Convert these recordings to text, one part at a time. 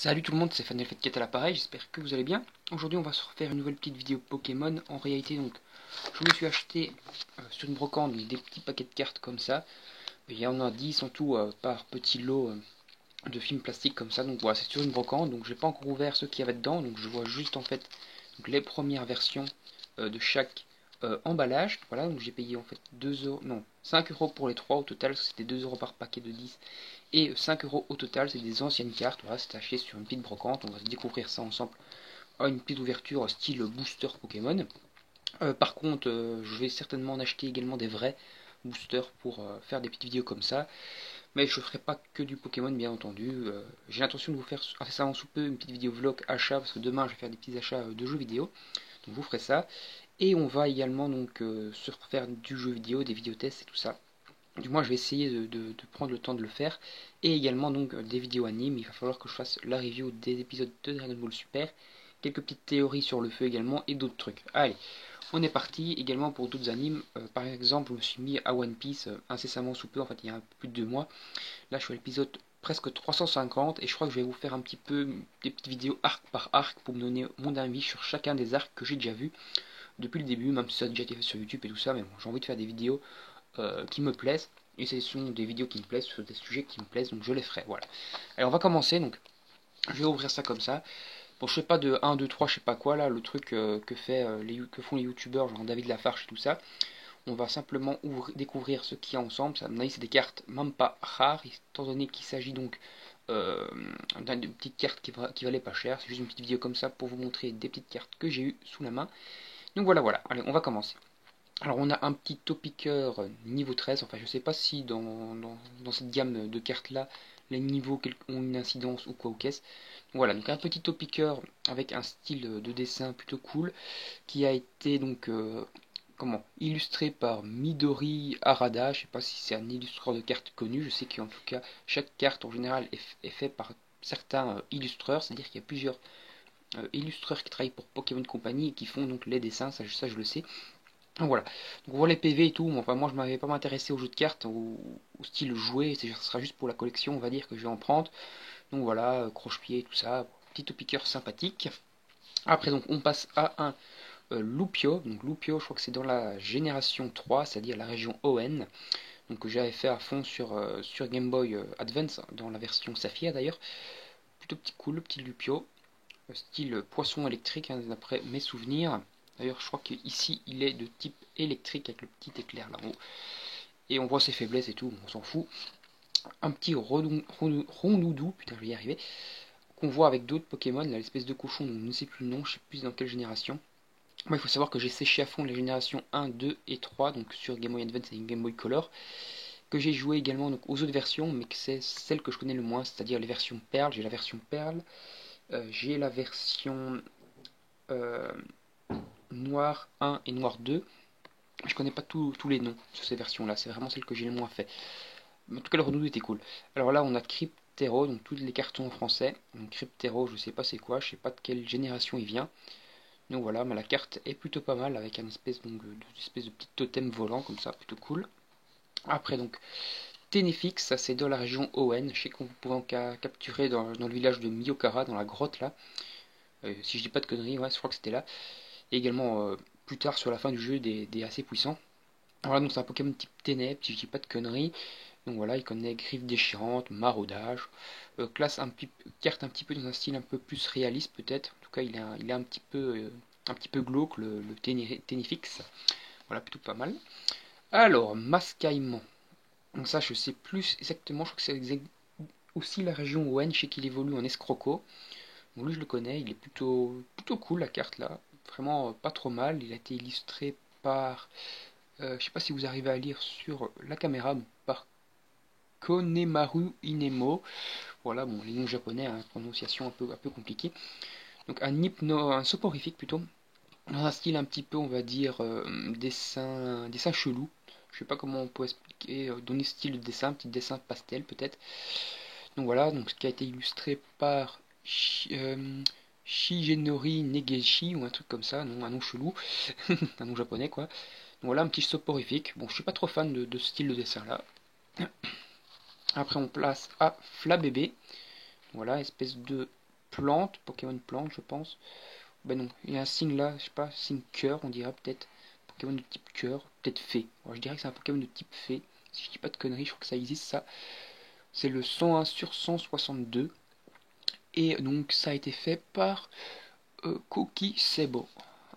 Salut tout le monde, c'est FanelFat4 à l'appareil, j'espère que vous allez bien. Aujourd'hui on va se refaire une nouvelle petite vidéo Pokémon. En réalité donc je me suis acheté sur une brocante des petits paquets de cartes comme ça. Il y en a 10 en tout par petit lot de films plastiques comme ça. Donc voilà, c'est sur une brocante, donc j'ai pas encore ouvert ce qu'il y avait dedans. Donc je vois juste en fait donc, les premières versions de chaque emballage. Voilà, donc j'ai payé en fait 2 euros, non 5 euros pour les 3 au total, c'était 2 euros par paquet de 10. Et 5 euros au total, c'est des anciennes cartes. Voilà, c'est acheté sur une petite brocante. On va découvrir ça ensemble à une petite ouverture style booster Pokémon. Par contre, je vais certainement en acheter également des vrais boosters pour faire des petites vidéos comme ça. Mais je ne ferai pas que du Pokémon, bien entendu. J'ai l'intention de vous faire incessamment sous peu une petite vidéo vlog achat, parce que demain je vais faire des petits achats de jeux vidéo. Donc je vous ferai ça. Et on va également donc faire du jeu vidéo, des vidéos tests et tout ça. Du moins, je vais essayer de prendre le temps de le faire. Et également donc des vidéos animes. Il va falloir que je fasse la review des épisodes de Dragon Ball Super. Quelques petites théories sur le feu également et d'autres trucs. Allez, on est parti également pour d'autres animes. Par exemple, je me suis mis à One Piece incessamment sous peu. En fait, il y a un peu plus de 2 mois. Là, je suis à l'épisode presque 350. Et je crois que je vais vous faire un petit peu des petites vidéos arc par arc pour me donner mon avis sur chacun des arcs que j'ai déjà vu depuis le début. Même si ça a déjà été fait sur YouTube et tout ça. Mais bon, j'ai envie de faire des vidéos qui me plaisent. Et ce sont des vidéos qui me plaisent, sur des sujets qui me plaisent, donc je les ferai. Voilà. Alors on va commencer, donc je vais ouvrir ça comme ça. Bon, je sais pas de 1, 2, 3, je sais pas quoi là, le truc que font les youtubeurs, genre David Lafarge et tout ça. On va simplement découvrir ce qu'il y a ensemble. Ça, à mon avis, c'est des cartes même pas rares, étant donné qu'il s'agit donc d'une petite carte qui valait pas cher. C'est juste une petite vidéo comme ça pour vous montrer des petites cartes que j'ai eues sous la main. Donc voilà, voilà. Allez, on va commencer. Alors on a un petit topiqueur niveau 13, enfin je sais pas si dans cette gamme de cartes là les niveaux ont une incidence ou quoi ou qu'est-ce. Voilà, donc un petit topiqueur avec un style de dessin plutôt cool qui a été donc illustré par Midori Harada. Je sais pas si c'est un illustrateur de cartes connu, je sais qu'en tout cas chaque carte en général est faite par certains illustreurs, c'est-à-dire qu'il y a plusieurs illustrateurs qui travaillent pour Pokémon Company et qui font donc les dessins, ça je le sais. Donc voilà, donc on voit les PV et tout, mais enfin moi je m'avais pas m'intéresser aux jeux de cartes, au style joué, ce sera juste pour la collection on va dire que je vais en prendre. Donc voilà, croche-pied et tout ça, petit topiqueur sympathique. Après donc on passe à un Lupio, donc Lupio je crois que c'est dans la génération 3, c'est-à-dire la région ON, donc que j'avais fait à fond sur Game Boy Advance, dans la version Saphir d'ailleurs. Plutôt petit cool, le petit Lupio, style poisson électrique hein, d'après mes souvenirs. D'ailleurs, je crois qu'ici, il est de type électrique avec le petit éclair là-haut. Et on voit ses faiblesses et tout, on s'en fout. Un petit rondoudou, putain, je vais y arriver, qu'on voit avec d'autres Pokémon, l'espèce de cochon, on ne sait plus le nom, je sais plus dans quelle génération. Moi, il faut savoir que j'ai séché à fond les générations 1, 2 et 3, donc sur Game Boy Advance et Game Boy Color, que j'ai joué également donc, aux autres versions, mais que c'est celle que je connais le moins, c'est-à-dire les versions Perle. J'ai la version Perle, j'ai la version euh, Noir 1 et Noir 2. Je connais pas tous les noms sur ces versions-là, c'est vraiment celle que j'ai le moins fait. En tout cas, le Redoute était cool. Alors là, on a Cryptero, donc tous les cartons en français. Donc Cryptero, je sais pas c'est quoi, je sais pas de quelle génération il vient. Donc voilà, mais la carte est plutôt pas mal avec un espèce, de petit totem volant comme ça, plutôt cool. Après donc Ténéfix, ça c'est dans la région ON. Je sais qu'on pouvait en capturer dans le village de Miyokara, dans la grotte là. Si je dis pas de conneries, ouais, je crois que c'était là. Et également plus tard sur la fin du jeu des assez puissants. Voilà, donc c'est un Pokémon type ténèbres, si je dis pas de conneries. Donc voilà, il connaît griffes déchirantes, maraudage, carte un petit peu dans un style un peu plus réaliste peut-être. En tout cas, il est un petit peu glauque le Ténifix. Voilà, plutôt pas mal. Alors, Mascaïman. Donc ça, je sais plus exactement, je crois que c'est aussi la région ON, je sais qu'il évolue en escroco. Bon, lui, je le connais, il est plutôt cool la carte là. Vraiment pas trop mal. Il a été illustré par, je sais pas si vous arrivez à lire sur la caméra, par Konemaru Inemo. Voilà, bon, les noms japonais, hein, prononciation un peu compliquée. Donc un soporifique plutôt, dans un style un petit peu, on va dire, dessin chelou. Je sais pas comment on peut expliquer, donner ce style de dessin, un petit dessin pastel peut-être. Donc voilà, donc ce qui a été illustré par Shigenori Negeshi ou un truc comme ça, non, un nom chelou, un nom japonais quoi. Donc voilà, un petit soporifique. Bon, je suis pas trop fan de ce style de dessin là. Après, on place à Flabébé. Voilà, espèce de plante, Pokémon plante, je pense. Ben non, il y a un signe là, je sais pas, signe cœur, on dirait peut-être. Pokémon de type cœur, peut-être fée. Alors, je dirais que c'est un Pokémon de type fée. Si je dis pas de conneries, je crois que ça existe ça. C'est le 101 sur 162. Et donc ça a été fait par Koki Sebo.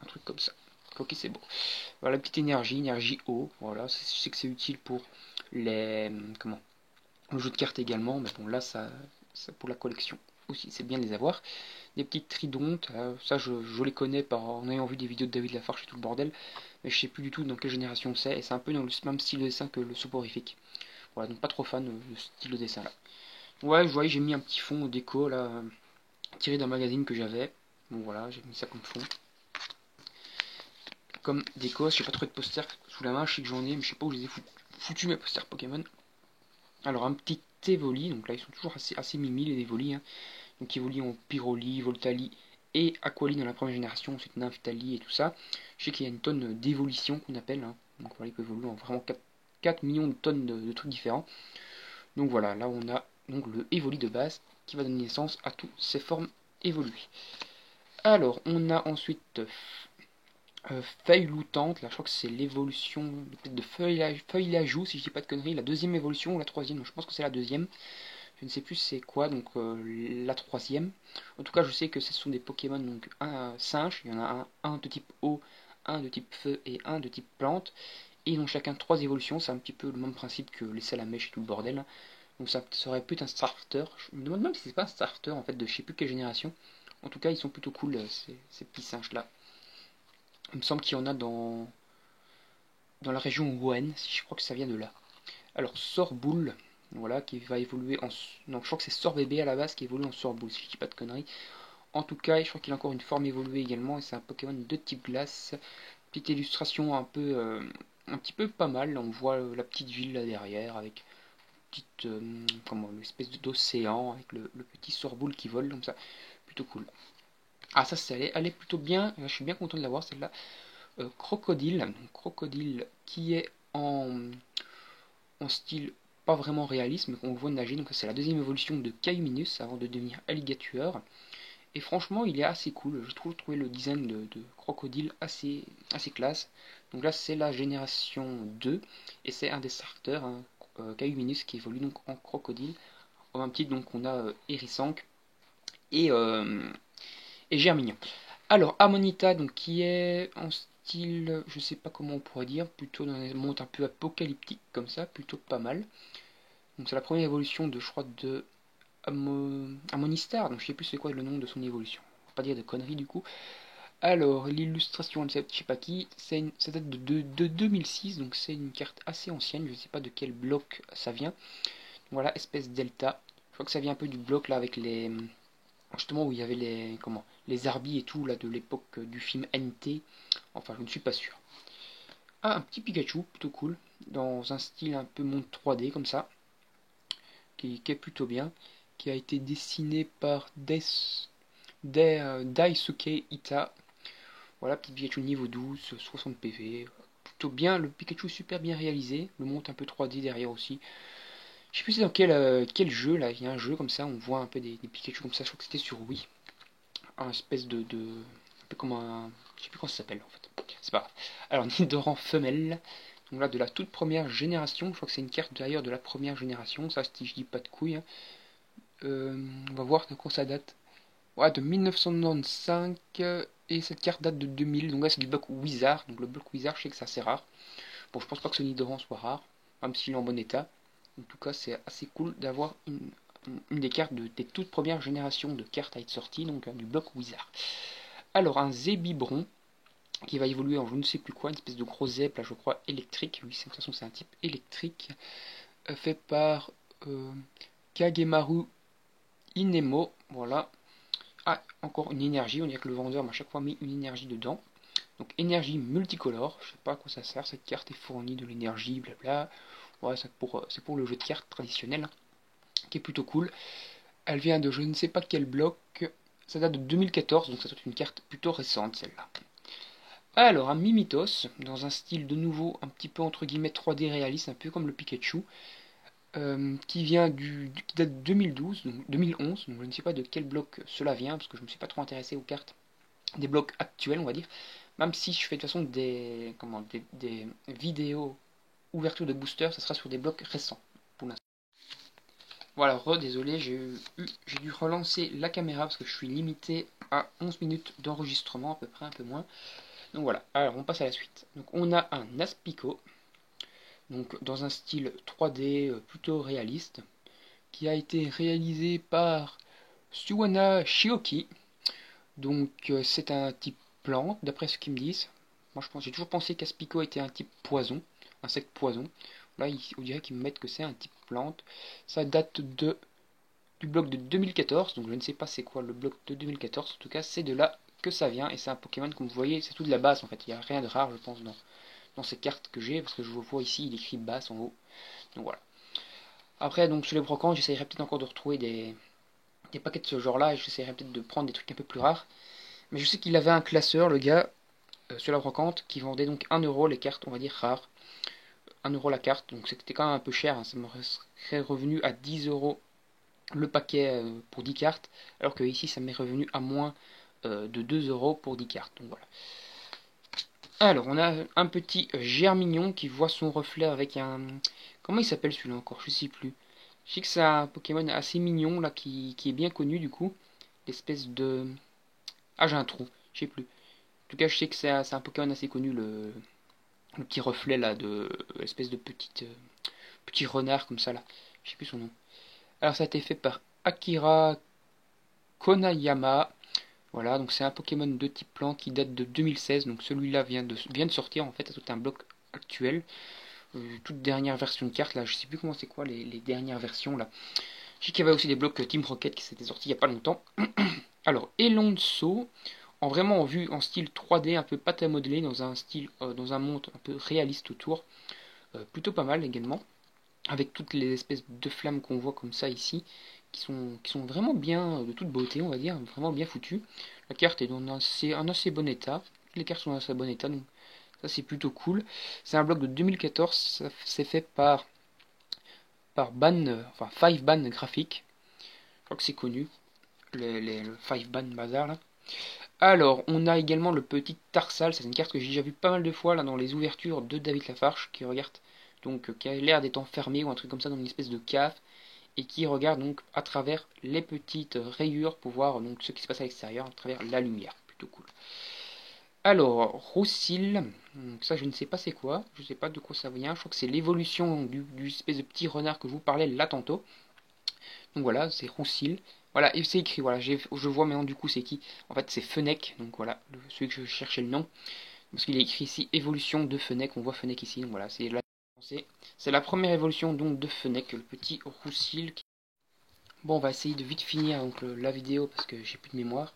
Un truc comme ça. Koki Sebo. Voilà, petite énergie eau. Voilà, je sais que c'est utile pour les. Comment le jeu de cartes également. Mais bon, là, ça pour la collection aussi, c'est bien de les avoir. Des petites tridontes, ça je les connais en ayant vu des vidéos de David Lafarge et tout le bordel. Mais je sais plus du tout dans quelle génération c'est. Et c'est un peu dans le même style de dessin que le soporifique. Voilà, donc pas trop fan de ce style de dessin là. Ouais, vous voyez, j'ai mis un petit fond déco là, tiré d'un magazine que j'avais. Donc voilà, j'ai mis ça comme fond. Comme déco, j'ai pas trouvé de posters sous la main, je sais que j'en ai, mais je sais pas où je les ai foutus mes posters Pokémon. Alors un petit Evoli, donc là ils sont toujours assez mimi les Evoli. Hein. Donc Evoli en Pyroli, Voltali et Aquali dans la première génération, ensuite Nymphtali et tout ça. Je sais qu'il y a une tonne d'évolution qu'on appelle. Hein. Donc voilà, il peut évoluer en vraiment 4 millions de tonnes de trucs différents. Donc voilà, là on a donc le Evoli de base qui va donner naissance à toutes ces formes évoluées. Alors on a ensuite feuille loutante, là je crois que c'est l'évolution peut-être de feuillajou si je dis pas de conneries, la deuxième évolution ou la troisième, je pense que c'est la deuxième. Je ne sais plus c'est quoi, donc la troisième. En tout cas, je sais que ce sont des Pokémon, donc un singe, il y en a un de type eau, un de type feu et un de type plante. Et ils ont chacun 3 évolutions, c'est un petit peu le même principe que les salamèches et tout le bordel. Donc ça serait peut-être un starter. Je me demande même si c'est pas un starter en fait de je sais plus quelle génération. En tout cas, ils sont plutôt cool ces petits singes là. Il me semble qu'il y en a dans la région Wuhan, si je crois que ça vient de là. Alors Sorboule, voilà, qui va évoluer en. Non, je crois que c'est Sorbébé à la base qui évolue en Sorboule, si je dis pas de conneries. En tout cas, je crois qu'il a encore une forme évoluée également, et c'est un Pokémon de type glace. Petite illustration un petit peu pas mal. On voit la petite ville là derrière avec petite, comment, une espèce d'océan avec le petit Sorboule qui vole comme ça. Plutôt cool. Ah ça, elle est plutôt bien. Je suis bien content de l'avoir celle-là. Crocodile, donc Crocodile qui est en style pas vraiment réaliste, mais qu'on voit nager. Donc c'est la deuxième évolution de Caiminus avant de devenir alligator. Et franchement, il est assez cool. Je trouvé le design de Crocodile assez classe. Donc là, c'est la génération 2 et c'est un des starters, hein, Caiminus, qui évolue donc en Crocodile. Au même titre, donc on a Hérissanque et, Germignon. Alors, Amonita, donc qui est en style, je sais pas comment on pourrait dire, plutôt dans un monde un peu apocalyptique comme ça, plutôt pas mal. Donc c'est la première évolution de, je crois, de Amonistar, donc je sais plus c'est quoi le nom de son évolution. On va pas dire de conneries du coup. Alors, l'illustration, je sais pas qui, ça date de 2006, donc c'est une carte assez ancienne, je sais pas de quel bloc ça vient. Voilà, espèce delta. Je crois que ça vient un peu du bloc là avec les. Justement où il y avait les Arby et tout là de l'époque du film NT. Enfin, je ne suis pas sûr. Ah, un petit Pikachu, plutôt cool, dans un style un peu monde 3D comme ça, qui est plutôt bien, qui a été dessiné par Daisuke Ita. Voilà, petit Pikachu niveau 12, 60 PV. Plutôt bien, le Pikachu super bien réalisé. Le monde un peu 3D derrière aussi. Je sais plus c'est dans quel jeu là. Il y a un jeu comme ça, on voit un peu des Pikachu comme ça. Je crois que c'était sur Wii. Un espèce un peu comme un. Je sais plus comment ça s'appelle en fait. C'est pas grave. Alors, Nidoran femelle. Donc là, de la toute première génération. Je crois que c'est une carte d'ailleurs de la première génération. Ça, si je dis pas de couilles. Hein. On va voir de quoi ça date. Ouais, de 1995 et cette carte date de 2000. Donc là, c'est du bloc Wizard. Donc le bloc Wizard, je sais que c'est assez rare. Bon, je pense pas que ce Nidoran soit rare, même s'il est en bon état. En tout cas, c'est assez cool d'avoir une des cartes des toutes premières générations de cartes à être sorties, donc du bloc Wizard. Alors, un Zébibron qui va évoluer en je ne sais plus quoi, une espèce de gros zèbre, là, je crois, électrique. Oui, de toute façon, c'est un type électrique, fait par Kagemaru Inemo. Voilà. Ah, encore une énergie, on dirait que le vendeur m'a chaque fois mis une énergie dedans. Donc énergie multicolore, je sais pas à quoi ça sert, cette carte est fournie de l'énergie, blabla. Ouais, c'est pour le jeu de cartes traditionnel, hein, qui est plutôt cool. Elle vient de je ne sais pas quel bloc, ça date de 2014, donc ça doit être une carte plutôt récente celle-là. Alors, un Mimitos, dans un style de nouveau un petit peu entre guillemets 3D réaliste, un peu comme le Pikachu. qui date de 2012, donc 2011, donc je ne sais pas de quel bloc cela vient, parce que je ne me suis pas trop intéressé aux cartes des blocs actuels, on va dire, même si je fais de toute façon des vidéos ouverture de booster, ça sera sur des blocs récents, pour l'instant. Voilà, désolé, j'ai dû relancer la caméra, parce que je suis limité à 11 minutes d'enregistrement, à peu près, un peu moins. Donc voilà, alors on passe à la suite. Donc on a un Aspico, donc dans un style 3D plutôt réaliste, qui a été réalisé par Suwana Shioki. Donc c'est un type plante, d'après ce qu'ils me disent. Moi j'ai toujours pensé qu'Aspico était un type poison, insecte poison. Là on dirait qu'ils me mettent que c'est un type plante. Ça date du bloc de 2014, donc je ne sais pas c'est quoi le bloc de 2014. En tout cas c'est de là que ça vient, et c'est un Pokémon comme vous voyez, c'est tout de la base en fait. Il n'y a rien de rare je pense dans ces cartes que j'ai, parce que je vois ici il écrit basse en haut. Donc voilà. Après donc sur les brocantes j'essaierai peut-être encore de retrouver des paquets de ce genre là, et j'essaierai peut-être de prendre des trucs un peu plus rares. Mais je sais qu'il avait un classeur, le gars, sur la brocante, qui vendait donc 1 € les cartes, on va dire rares. 1 € la carte, donc c'était quand même un peu cher, hein. Ça me serait revenu à 10 € le paquet pour 10 cartes, alors que ici ça m'est revenu à moins de 2 € pour 10 cartes. Donc voilà. Alors, on a un petit Germignon qui voit son reflet avec un... Comment il s'appelle celui-là encore? Je sais plus. Je sais que c'est un Pokémon assez mignon, là, qui est bien connu, du coup. L'espèce de... Ah, j'ai un trou. Je sais plus. En tout cas, je sais que c'est un Pokémon assez connu, le petit reflet, là, de... L'espèce de petit renard, comme ça, là. Je sais plus son nom. Alors, ça a été fait par Akira Konayama. Voilà, donc c'est un Pokémon de type plante qui date de 2016. Donc celui-là vient de sortir, en fait, c'est un bloc actuel. Toute dernière version de carte, là, je sais plus comment c'est quoi les dernières versions, là. Je sais qu'il y avait aussi des blocs Team Rocket qui s'étaient sortis il y a pas longtemps. Alors, Elonso, en vue en style 3D, un peu pâte à modeler, dans un style, dans un monde un peu réaliste autour. Plutôt pas mal également, avec toutes les espèces de flammes qu'on voit comme ça ici, qui sont vraiment bien, de toute beauté, on va dire, vraiment bien foutues. La carte est dans un assez bon état. Les cartes sont dans un assez bon état, donc ça c'est plutôt cool. C'est un bloc de 2014, c'est fait par enfin 5 Ban graphique. Je crois que c'est connu, le 5 Ban bazar là. Alors, on a également le petit Tarsal, c'est une carte que j'ai déjà vue pas mal de fois là dans les ouvertures de David Lafarge, qui regarde donc qui a l'air d'être enfermé ou un truc comme ça dans une espèce de cave, et qui regarde donc à travers les petites rayures pour voir donc ce qui se passe à l'extérieur à travers la lumière. Plutôt cool. Alors, Roussil, ça je ne sais pas c'est quoi, je ne sais pas de quoi ça vient, je crois que c'est l'évolution du espèce de petit renard que je vous parlais là tantôt. Donc voilà, c'est Roussil. Voilà, et c'est écrit, voilà, je vois maintenant du coup c'est qui. En fait c'est Fennec, donc voilà, celui que je cherchais le nom. Parce qu'il est écrit ici évolution de Fennec, on voit Fennec ici, donc voilà, c'est la première évolution donc de Fennec, le petit Roussil. Bon, on va essayer de vite finir donc, la vidéo parce que j'ai plus de mémoire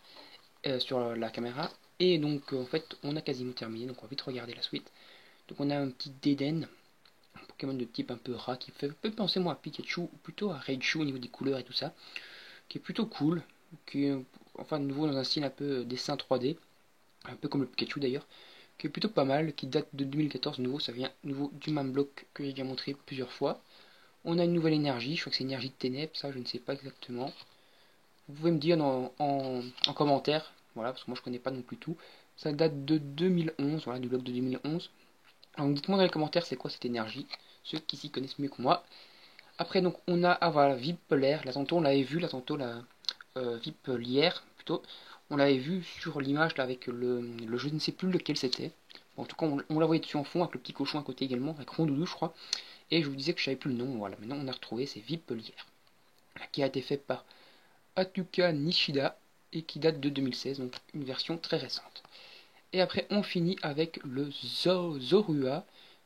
sur la caméra. Et donc en fait on a quasiment terminé, donc on va vite regarder la suite. Donc on a un petit Deden, un Pokémon de type un peu rat qui fait un peu penser moi à Pikachu, ou plutôt à Raichu au niveau des couleurs et tout ça, qui est plutôt cool, qui est enfin de nouveau dans un style un peu dessin 3D, un peu comme le Pikachu d'ailleurs, qui est plutôt pas mal, qui date de 2014 nouveau, ça vient nouveau du même bloc que j'ai déjà montré plusieurs fois. On a une nouvelle énergie, je crois que c'est énergie de ténèbres, ça je ne sais pas exactement. Vous pouvez me dire en commentaire, voilà, parce que moi je connais pas non plus tout. Ça date de 2011, voilà, du bloc de 2011. Alors dites-moi dans les commentaires c'est quoi cette énergie, ceux qui s'y connaissent mieux que moi. Après donc on a, ah voilà, Vipelaire, là tantôt on l'avait vu, là tantôt la Vipelière plutôt. On l'avait vu sur l'image là avec le je ne sais plus lequel c'était. Bon, en tout cas on la voyait dessus en fond avec le petit cochon à côté également, avec Rondoudou je crois. Et je vous disais que je savais plus le nom, voilà, maintenant on a retrouvé, c'est Vipelière. Qui a été fait par Atuka Nishida et qui date de 2016, donc une version très récente. Et après on finit avec le Zorua,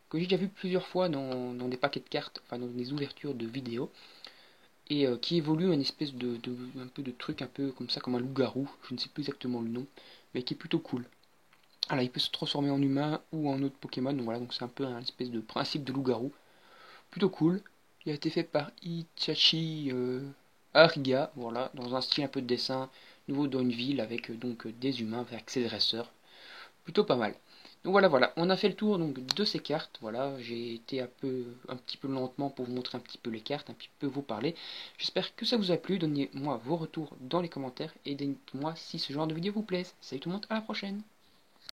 que j'ai déjà vu plusieurs fois dans des paquets de cartes, enfin dans des ouvertures de vidéos, et qui évolue une espèce un peu de truc un peu comme ça, comme un loup-garou, je ne sais plus exactement le nom, mais qui est plutôt cool. Alors il peut se transformer en humain ou en autre Pokémon, donc voilà, donc c'est un peu un espèce de principe de loup-garou, plutôt cool. Il a été fait par Ichachi Ariga, voilà, dans un style un peu de dessin, nouveau dans une ville avec donc des humains avec ses dresseurs, plutôt pas mal. Donc voilà, on a fait le tour donc de ces cartes. Voilà, j'ai été un petit peu lentement pour vous montrer un petit peu les cartes, un petit peu vous parler. J'espère que ça vous a plu. Donnez-moi vos retours dans les commentaires et dites-moi si ce genre de vidéo vous plaît. Salut tout le monde, à la prochaine.